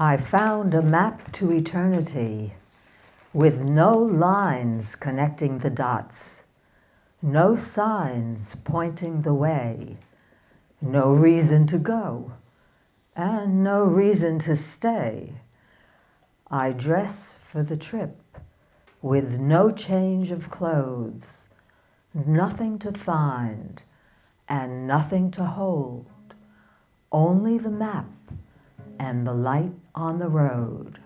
I found a map to eternity with no lines connecting the dots, no signs pointing the way, no reason to go, and no reason to stay. I dress for the trip with no change of clothes, nothing to find and nothing to hold, only the map and the light on the road.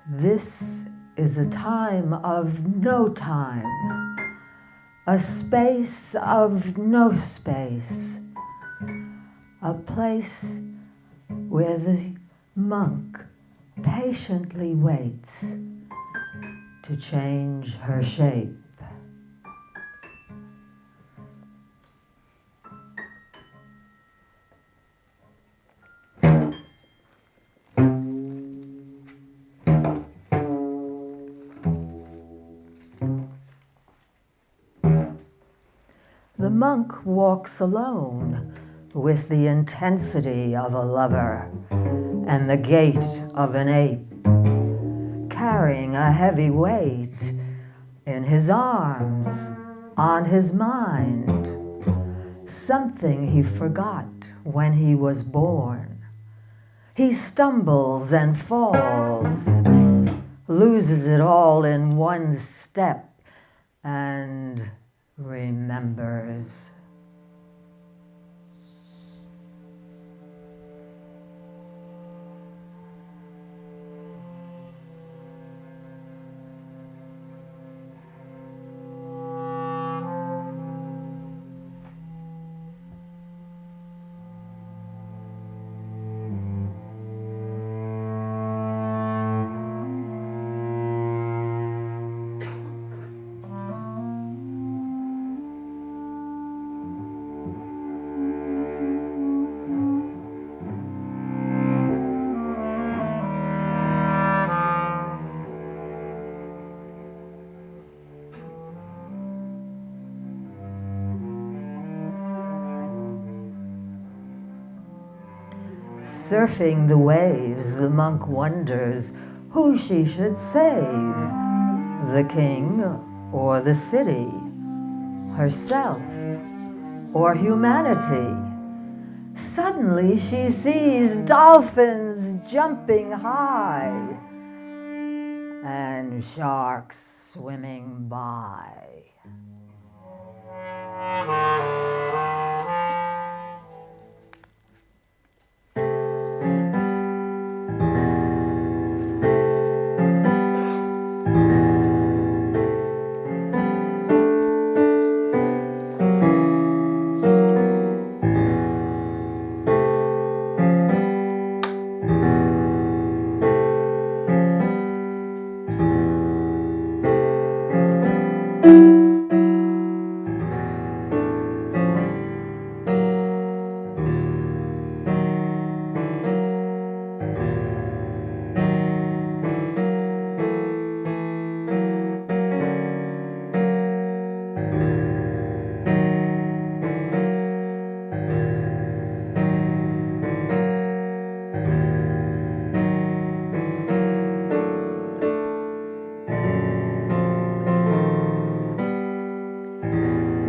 This is a time of no time, a space of no space, a place where the monk patiently waits to change her shape. The monk walks alone with the intensity of a lover and the gait of an ape, carrying a heavy weight in his arms, on his mind, something he forgot when he was born. He stumbles and falls, loses it all in one step, and remembers. Surfing the waves, the monk wonders who she should save, the king or the city, herself or humanity. Suddenly she sees dolphins jumping high and sharks swimming by.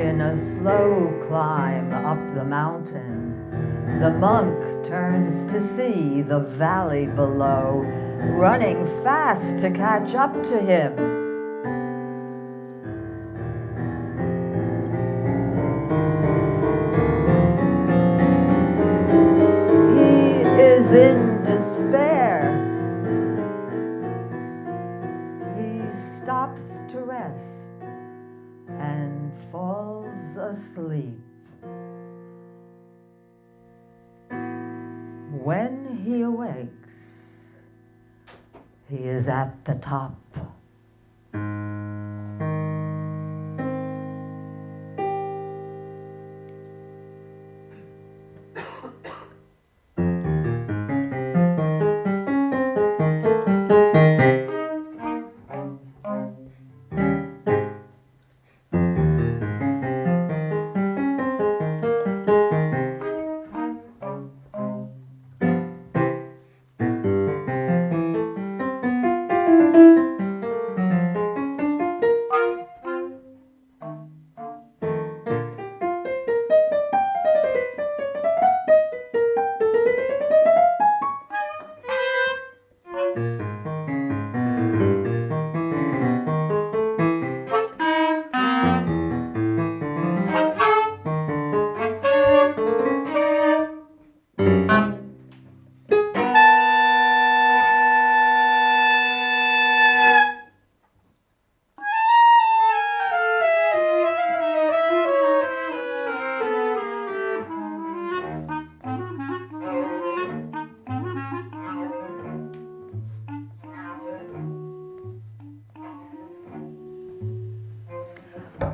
In a slow climb up the mountain, the monk turns to see the valley below, running fast to catch up to him. He is in despair. He stops to rest and falls asleep. When he awakes, he is at the top.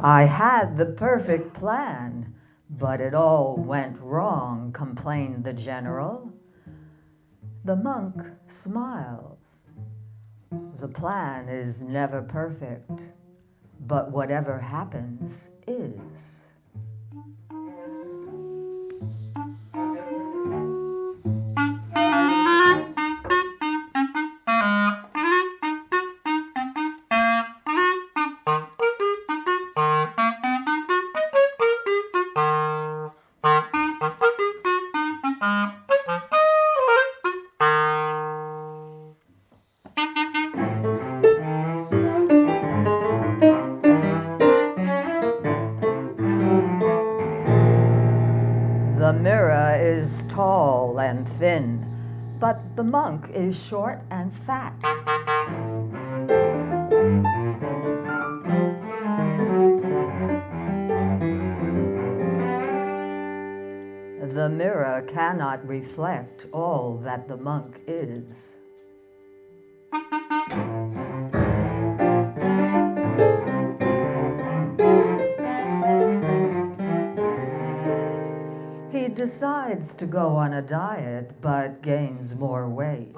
I had the perfect plan, but it all went wrong, complained the general. The monk smiled. The plan is never perfect, but whatever happens is. The mirror is tall and thin, but the monk is short and fat. The mirror cannot reflect all that the monk is. He decides to go on a diet, but gains more weight.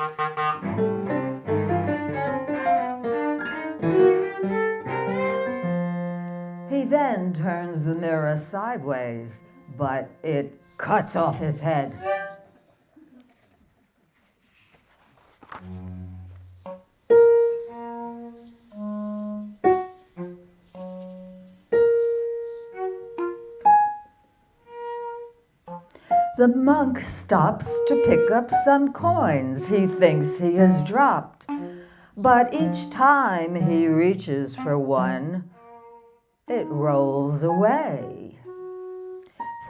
He then turns the mirror sideways, but it cuts off his head. The monk stops to pick up some coins he thinks he has dropped, but each time he reaches for one, it rolls away.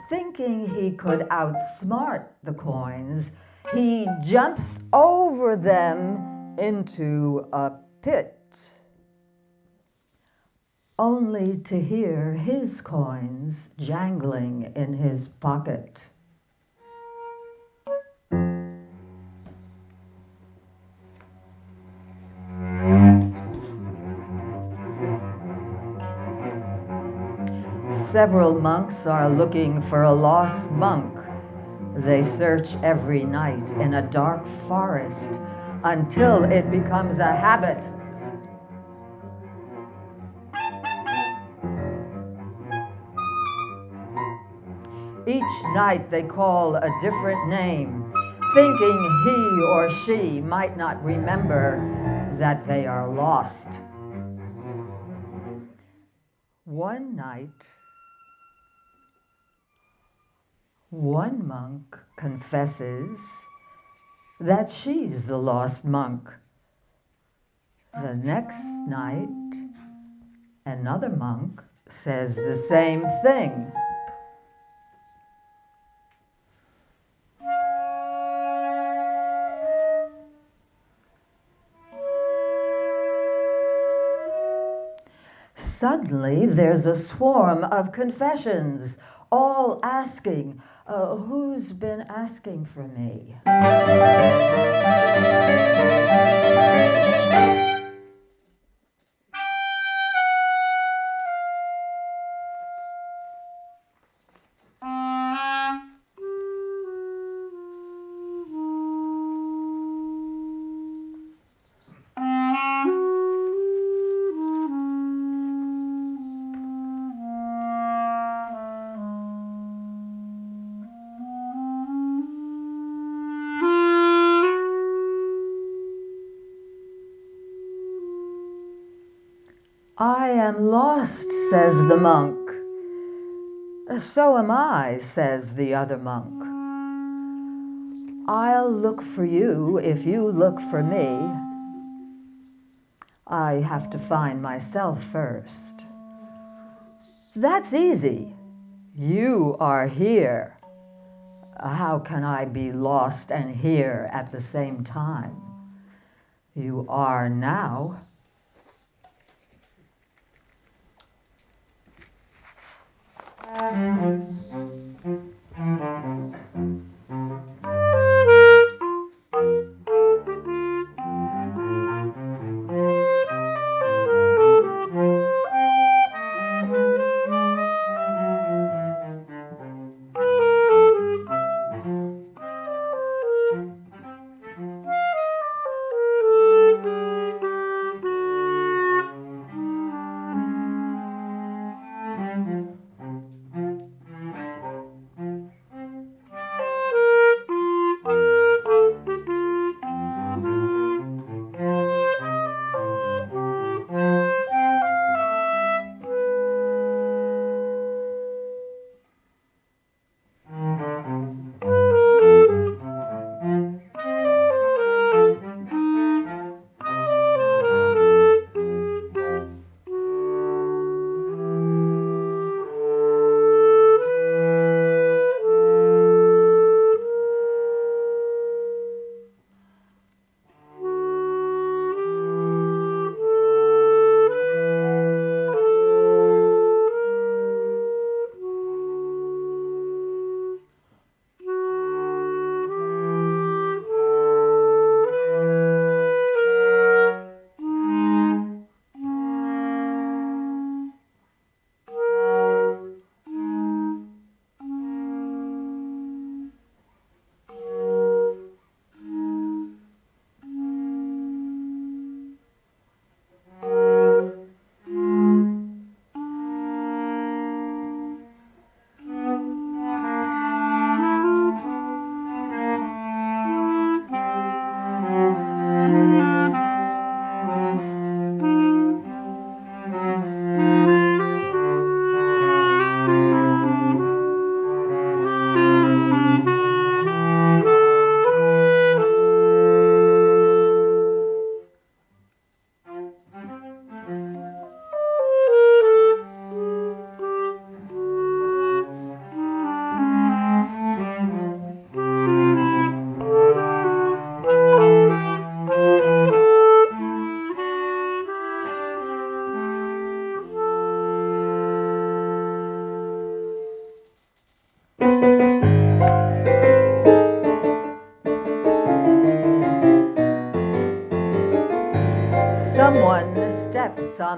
Thinking he could outsmart the coins, he jumps over them into a pit, only to hear his coins jangling in his pocket. Several monks are looking for a lost monk. They search every night in a dark forest until it becomes a habit. Each night they call a different name, thinking he or she might not remember that they are lost. One night, one monk confesses that she's the lost monk. The next night, another monk says the same thing. Suddenly, there's a swarm of confessions, all asking, who's been asking for me? I am lost, says the monk. So am I, says the other monk. I'll look for you if you look for me. I have to find myself first. That's easy. You are here. How can I be lost and here at the same time? You are now.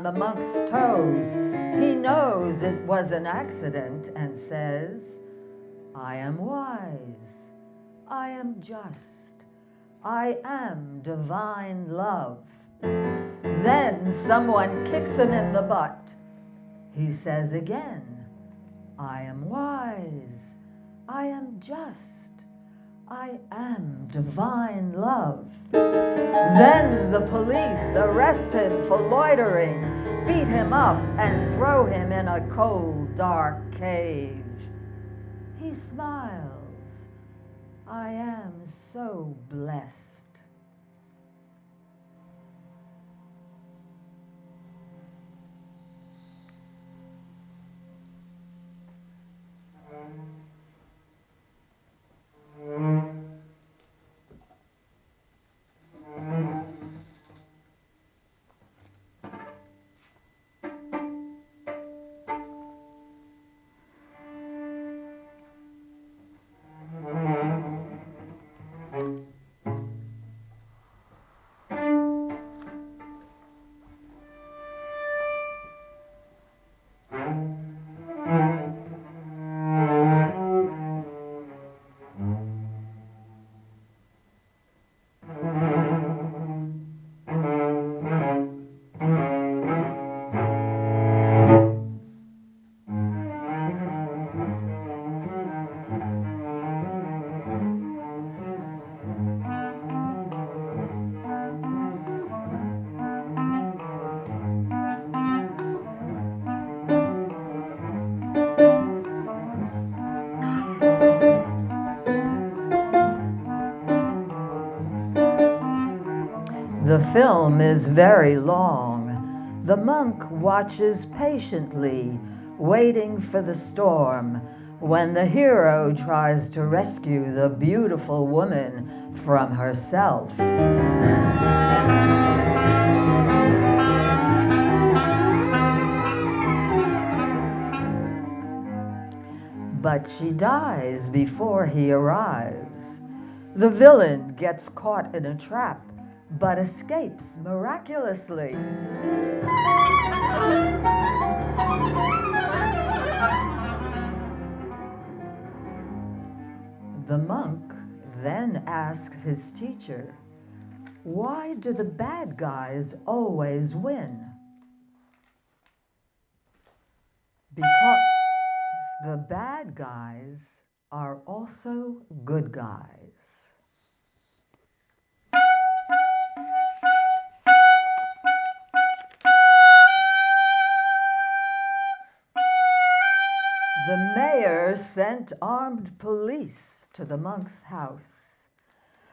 the monk's toes. He knows it was an accident and says, I am wise, I am just, I am divine love. Then someone kicks him in the butt. He says again, I am wise, I am just, I am divine love. Then the police arrest him for loitering, beat him up, and throw him in a cold, dark cave. He smiles, I am so blessed. The film is very long. The monk watches patiently, waiting for the storm, when the hero tries to rescue the beautiful woman from herself. But she dies before he arrives. The villain gets caught in a trap, but escapes miraculously. The monk then asks his teacher, why do the bad guys always win? Because the bad guys are also good guys. The mayor sent armed police to the monk's house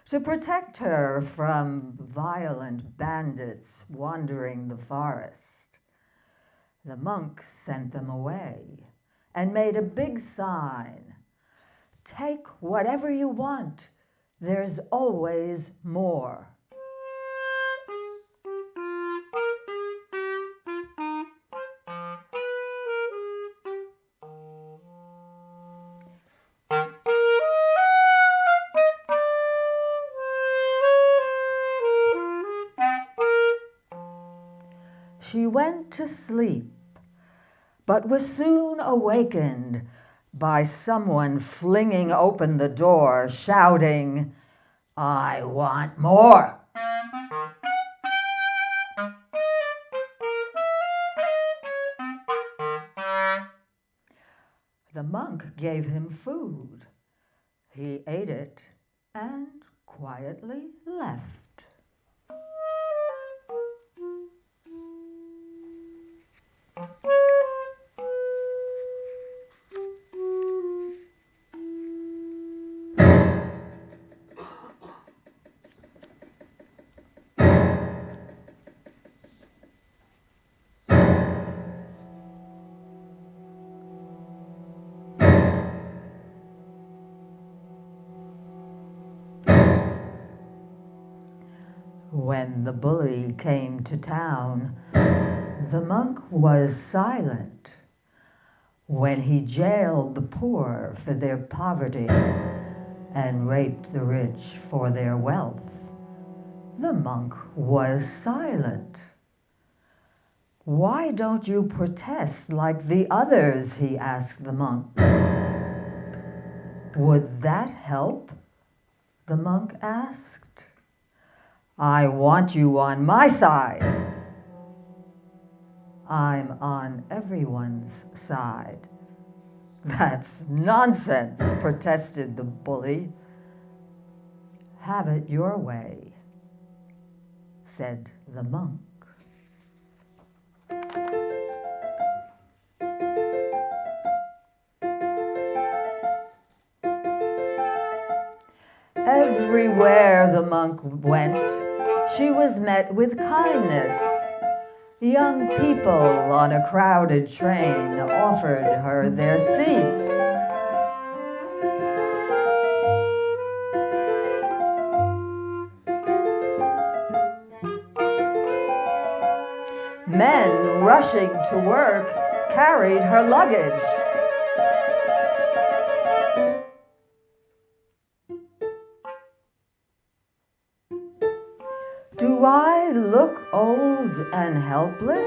to protect her from violent bandits wandering the forest. The monk sent them away and made a big sign, take whatever you want, there's always more. She went to sleep, but was soon awakened by someone flinging open the door, shouting, I want more. The monk gave him food. He ate it and quietly left. When the bully came to town, the monk was silent. When he jailed the poor for their poverty and raped the rich for their wealth, the monk was silent. Why don't you protest like the others? He asked the monk. Would that help? The monk asked. I want you on my side. I'm on everyone's side. That's nonsense, protested the bully. Have it your way, said the monk. Everywhere the monk went, she was met with kindness. Young people on a crowded train offered her their seats. Men rushing to work carried her luggage. Do I look old and helpless?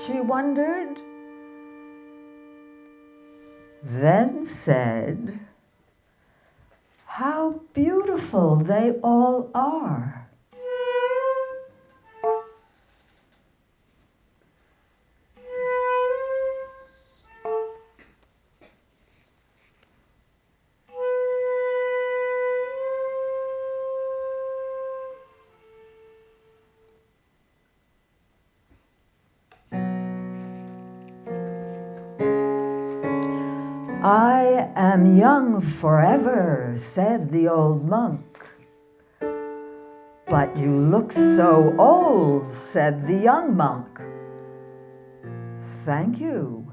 She wondered. Then said, how beautiful they all are. I am young forever, said the old monk. But you look so old, said the young monk. Thank you,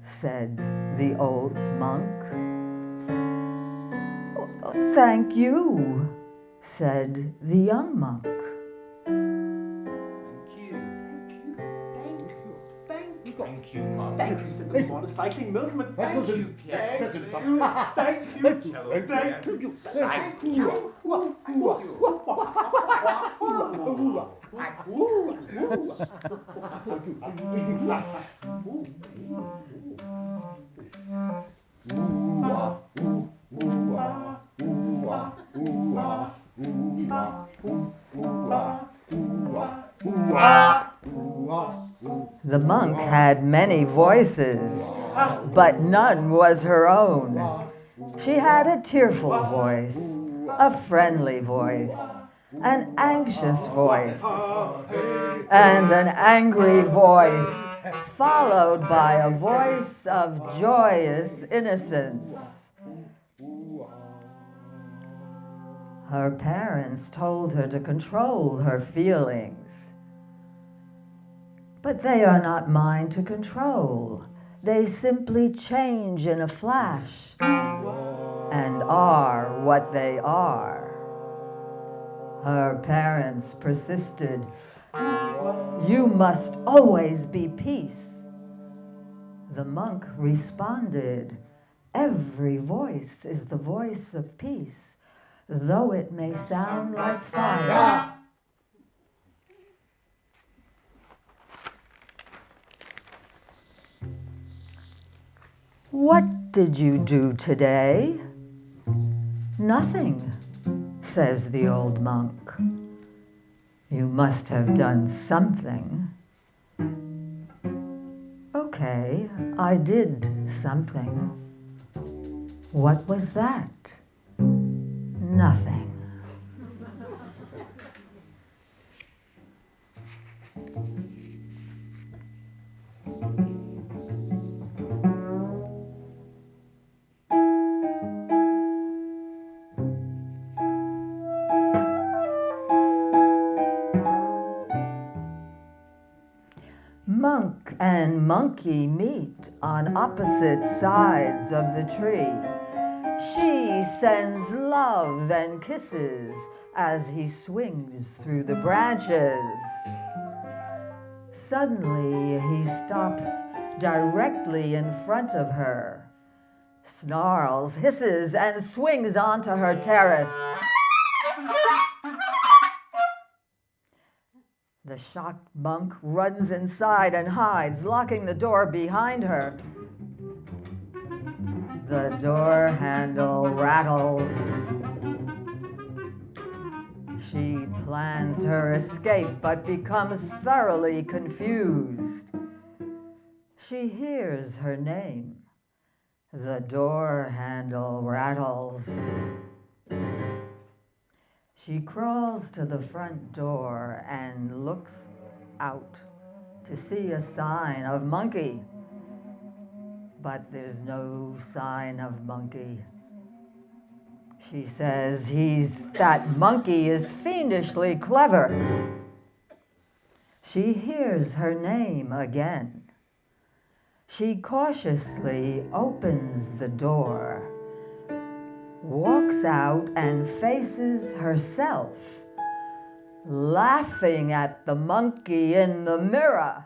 said the old monk. Thank you, said the young monk. Thank you, Mom. Thank you, said the motorcycling milkman. Thank you, Pierre. Thank you. Thank you. Thank you. The monk had many voices, but none was her own. She had a tearful voice, a friendly voice, an anxious voice, and an angry voice, followed by a voice of joyous innocence. Her parents told her to control her feelings. But they are not mine to control. They simply change in a flash and are what they are. Her parents persisted. You must always be peace. The monk responded, every voice is the voice of peace, though it may sound like fire. What did you do today? Nothing, says the old monk. You must have done something. Okay, I did something. What was that? Nothing. Monk and monkey meet on opposite sides of the tree. She sends love and kisses as he swings through the branches. Suddenly, he stops directly in front of her, snarls, hisses, and swings onto her terrace. The The shocked monk runs inside and hides, locking the door behind her. The door handle rattles. She plans her escape, but becomes thoroughly confused. She hears her name. The door handle rattles. She crawls to the front door and looks out to see a sign of monkey. But there's no sign of monkey. She says that monkey is fiendishly clever. She hears her name again. She cautiously opens the door, walks out and faces herself, laughing at the monkey in the mirror.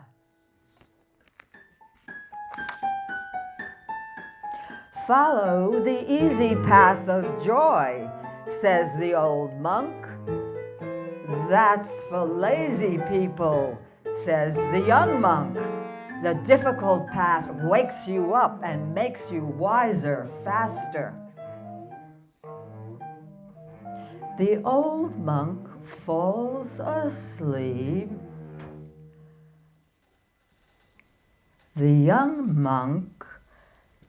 Follow the easy path of joy, says the old monk. That's for lazy people, says the young monk. The difficult path wakes you up and makes you wiser faster. The old monk falls asleep. The young monk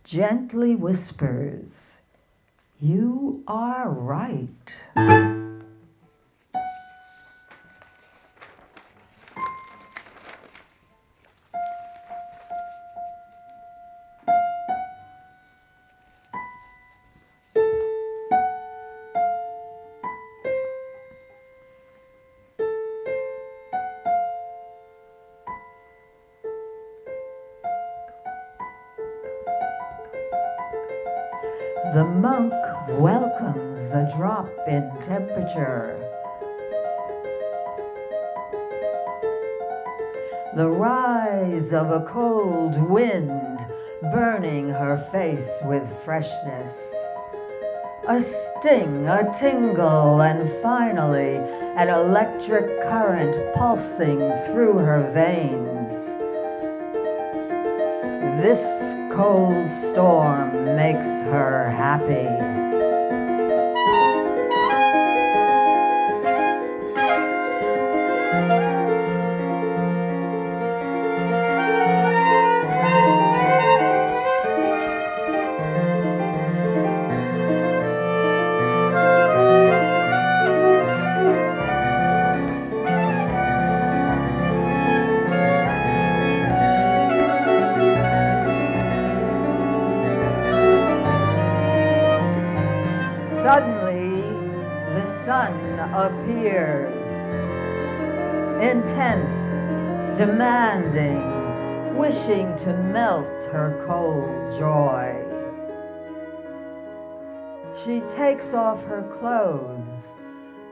gently whispers, "You are right." The monk welcomes the drop in temperature. The rise of a cold wind burning her face with freshness. A sting, a tingle, and finally an electric current pulsing through her veins. This cold storm makes her happy. Suddenly, the sun appears, intense, demanding, wishing to melt her cold joy. She takes off her clothes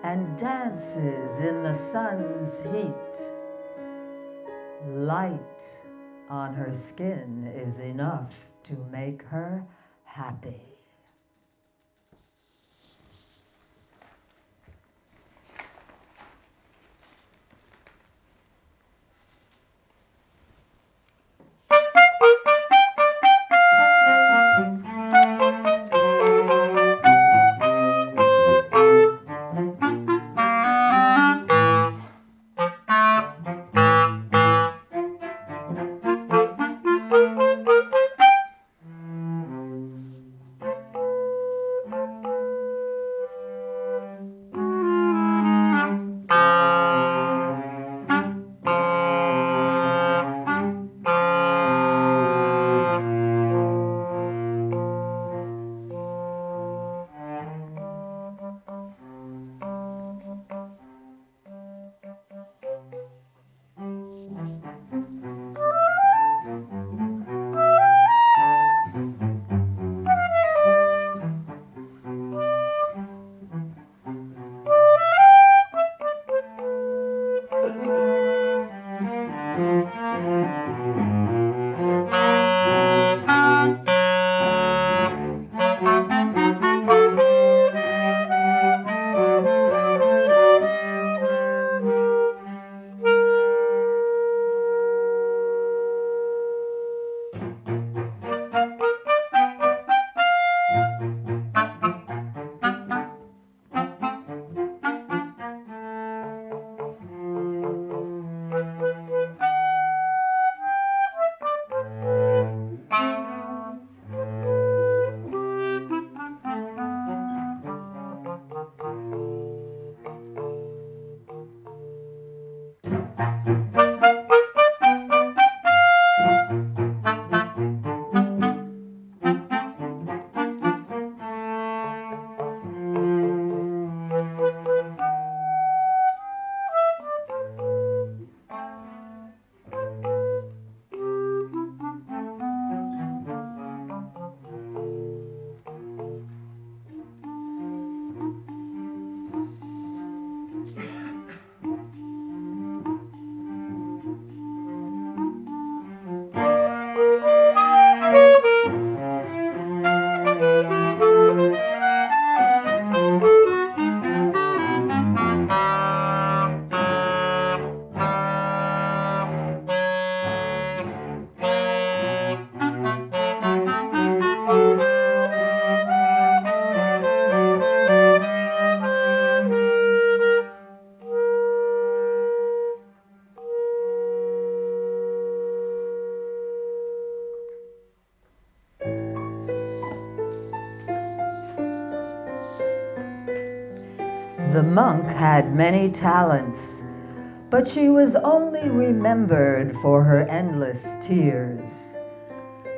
and dances in the sun's heat. Light on her skin is enough to make her happy. The monk had many talents, but she was only remembered for her endless tears.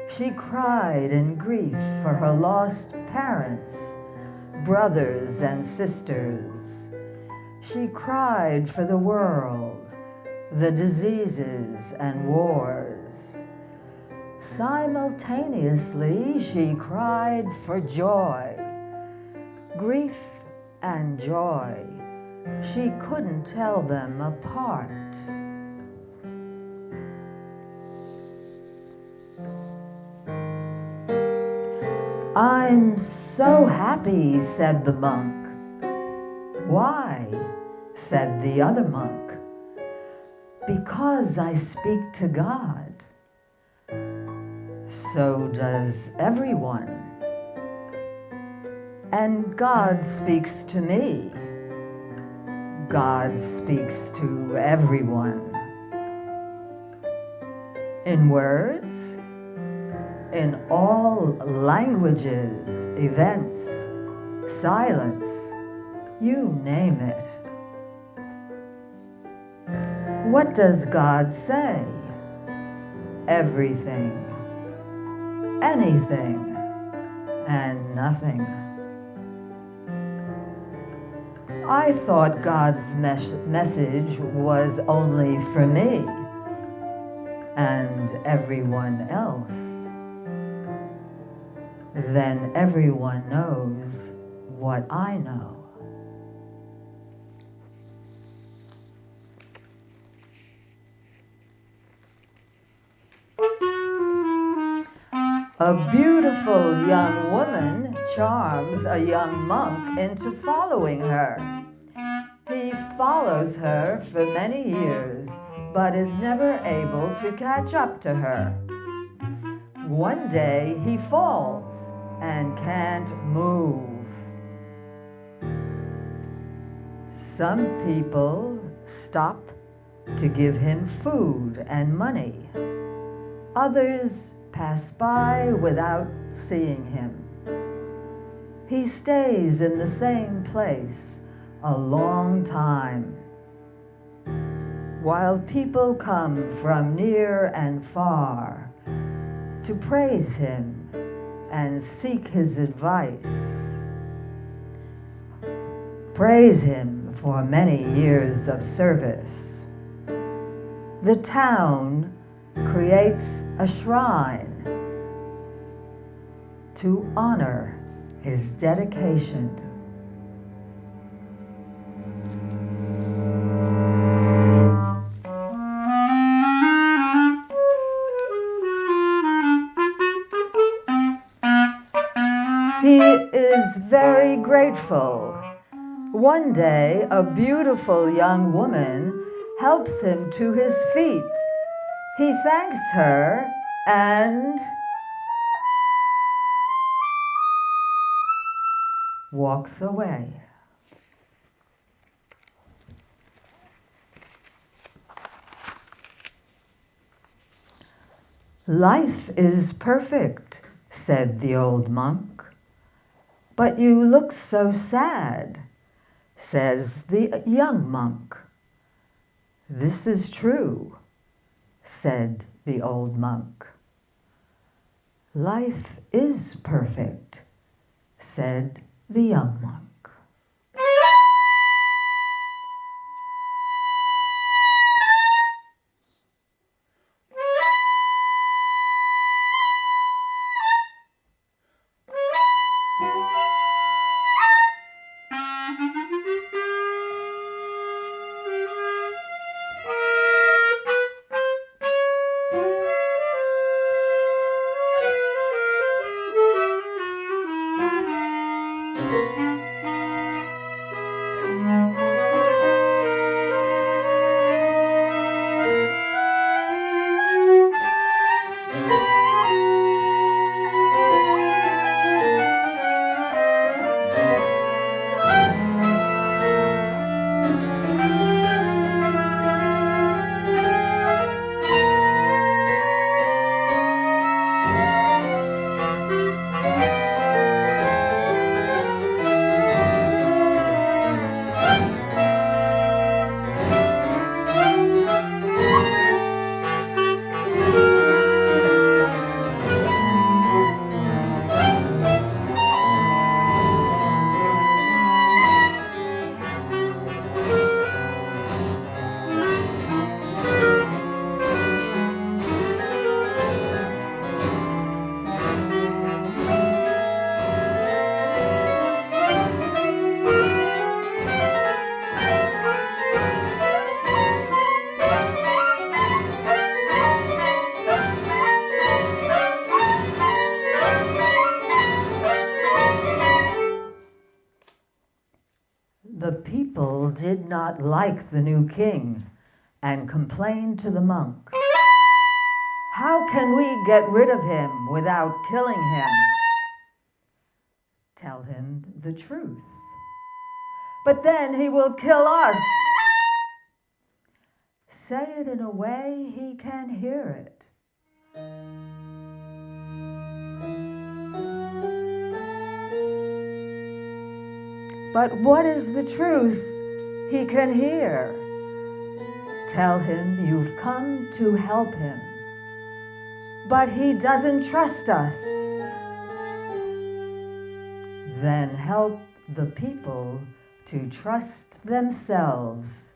She cried in grief for her lost parents, brothers and sisters. She cried for the world, the diseases and wars. Simultaneously, she cried for joy, grief and joy. She couldn't tell them apart. "I'm so happy," said the monk. "Why?" said the other monk. "Because I speak to God." "So does everyone. And God speaks to me." "God speaks to everyone." "In words?" "In all languages, events, silence, you name it." "What does God say?" "Everything, anything, and nothing." "I thought God's message was only for me and everyone else." "Then everyone knows what I know." A beautiful young woman charms a young monk into following her. He follows her for many years, but is never able to catch up to her. One day he falls and can't move. Some people stop to give him food and money. Others pass by without seeing him. He stays in the same place a long time. While people come from near and far to praise him and seek his advice. Praise him for many years of service. The town creates a shrine to honor his dedication. He is very grateful. One day, a beautiful young woman helps him to his feet. He thanks her and walks away. "Life is perfect," said the old monk. "But you look so sad," says the young monk. "This is true," said the old monk. "Life is perfect," said the young monk. The people did not like the new king and complained to the monk. "How can we get rid of him without killing him?" "Tell him the truth." "But then he will kill us." "Say it in a way he can hear it." "But what is the truth he can hear?" "Tell him you've come to help him, but he doesn't trust us." Then help the people to trust themselves.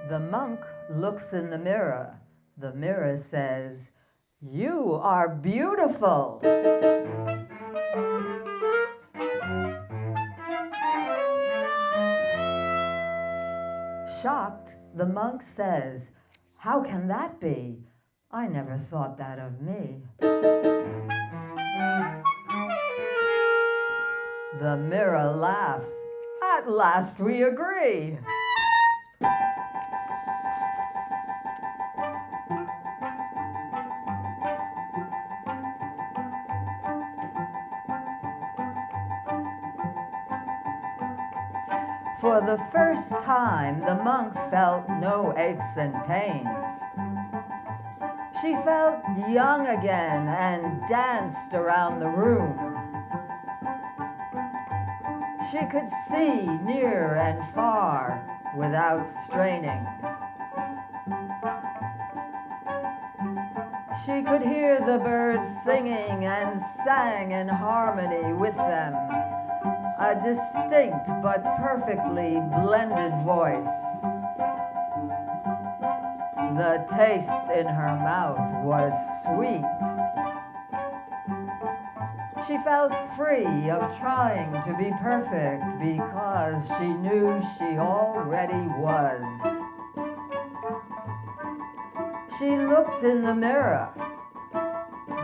The monk looks in the mirror. The mirror says, "You are beautiful." Shocked, the monk says, "How can that be? I never thought that of me." The mirror laughs. "At last we agree." For the first time, the monk felt no aches and pains. She felt young again and danced around the room. She could see near and far without straining. She could hear the birds singing and sang in harmony with them. A distinct but perfectly blended voice. The taste in her mouth was sweet. She felt free of trying to be perfect because she knew she already was. She looked in the mirror,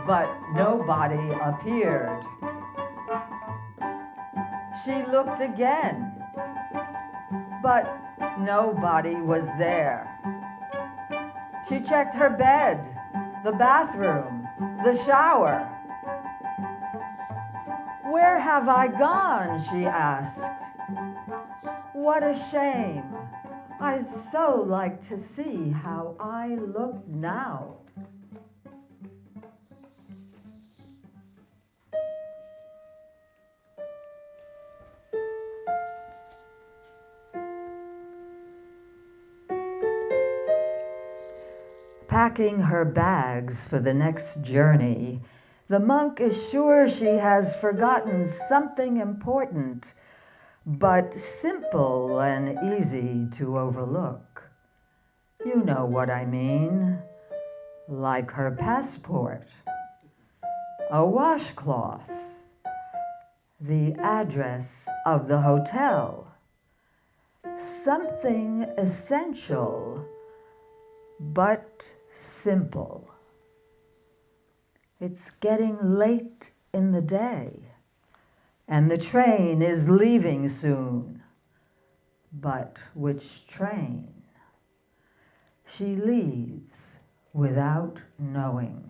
but nobody appeared. She looked again, but nobody was there. She checked her bed, the bathroom, the shower. "Where have I gone?" she asked. "What a shame. I'd so like to see how I look now." Packing her bags for the next journey, the monk is sure she has forgotten something important, but simple and easy to overlook. You know what I mean. Like her passport, a washcloth, the address of the hotel, something essential but simple. It's getting late in the day, and the train is leaving soon. But which train? She leaves without knowing.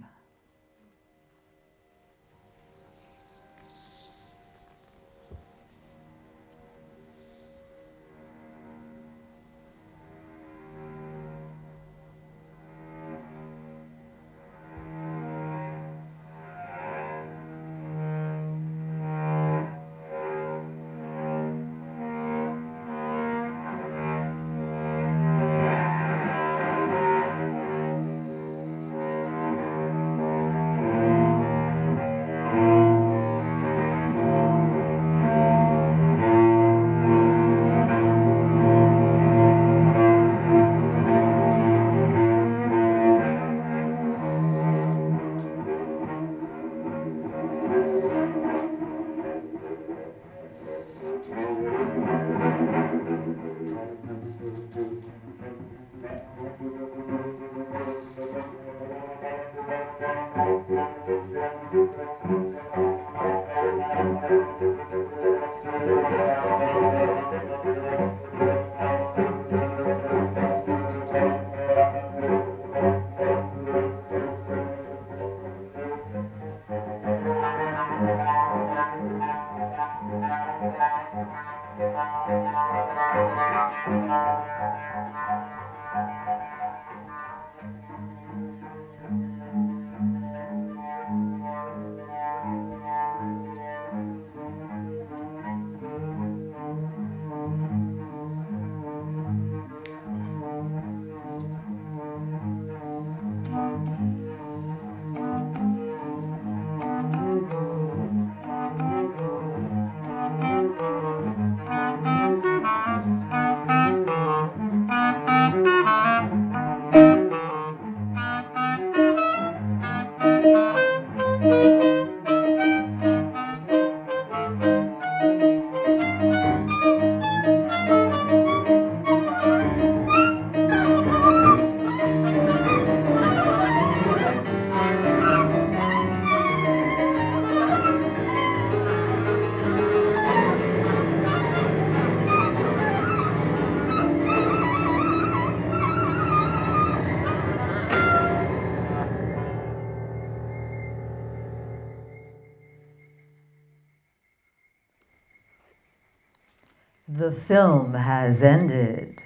The film has ended.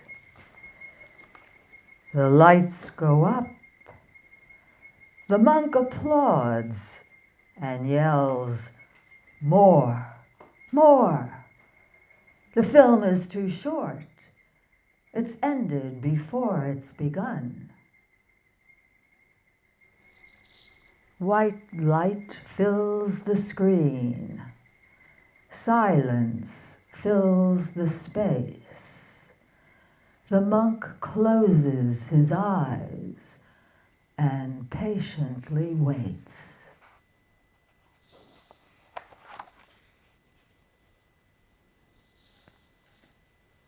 The lights go up. The monk applauds and yells, "More, more." The film is too short. It's ended before it's begun. White light fills the screen. Silence fills the space. The monk closes his eyes and patiently waits.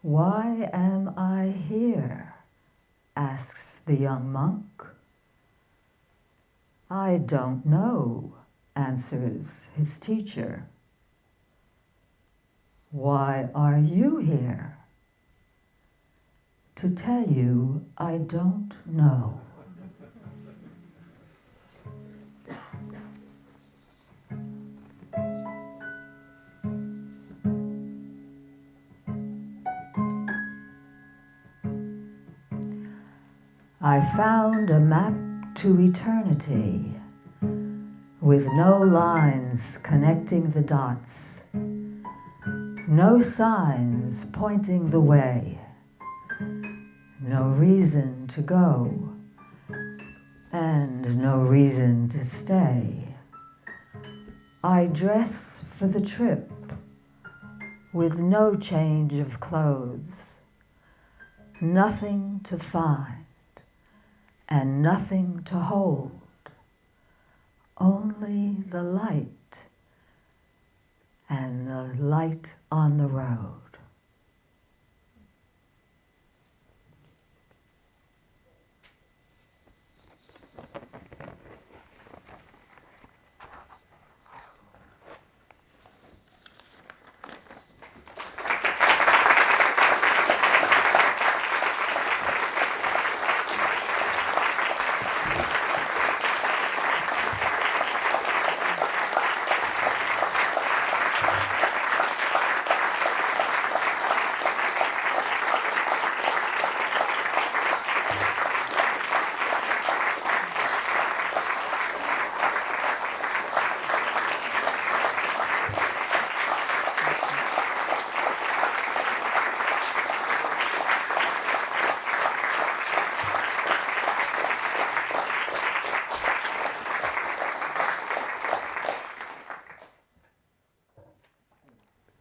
"Why am I here?" asks the young monk. "I don't know," answers his teacher. "Why are you here?" "To tell you, I don't know." I found a map to eternity with no lines connecting the dots, no signs pointing the way, no reason to go, and no reason to stay. I dress for the trip with no change of clothes, nothing to find and nothing to hold, only the light and the light on the road.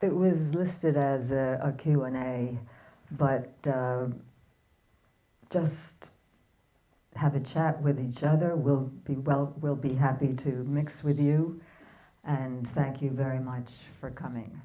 It was listed as a Q&A, but just have a chat with each other. We'll be happy to mix with you, and thank you very much for coming.